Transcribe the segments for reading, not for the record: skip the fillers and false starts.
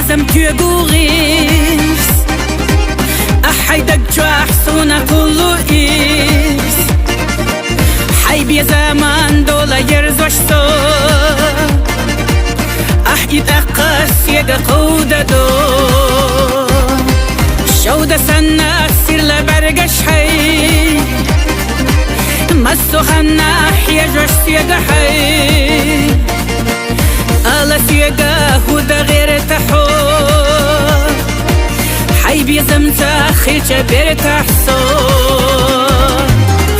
بيزم تيغوغيس أحيدك جاحسونا كله إيس حي بيزمان دولا يرزوشتو أحيد أقاس يغا قودة دو شودة سنة سير لبرغش حي مستو خنا حيجوش سيغا حي ألا سيغا هودا غير تحو حي بيزم تاخيل جبير تحسو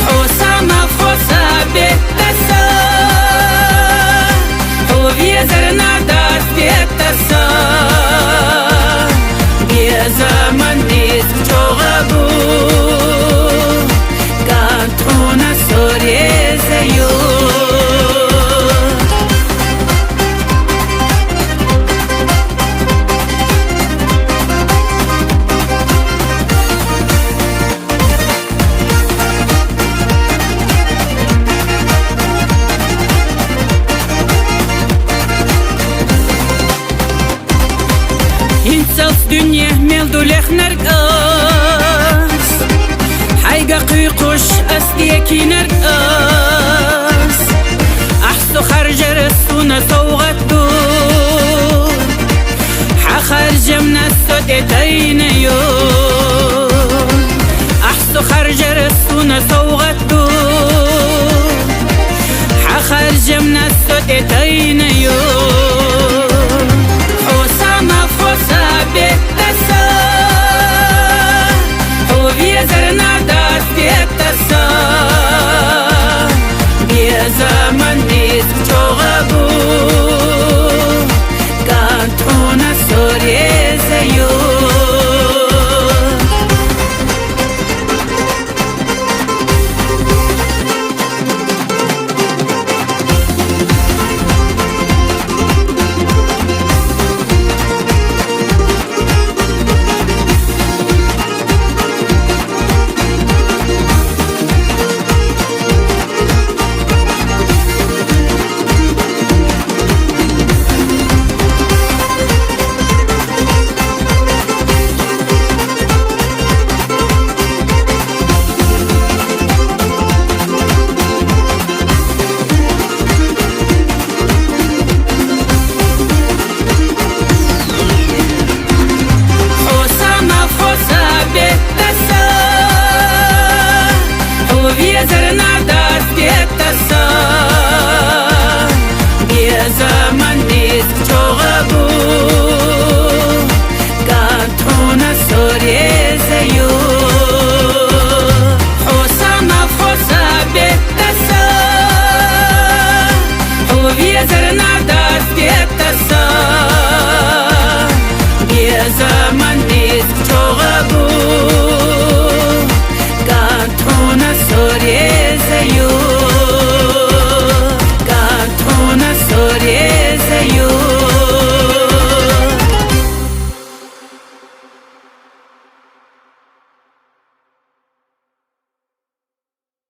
حوسا ما خوصا بيتسا هو بيزرنا داس بيتسا بيزمن ديس بجوغبو قانتونا سوري زيو إنساف دنيا ملدولخ نرقص حيقا قيقوش أسديكي نرقص أحسو خرج رسونا صوغتو حخرج من السود دينيو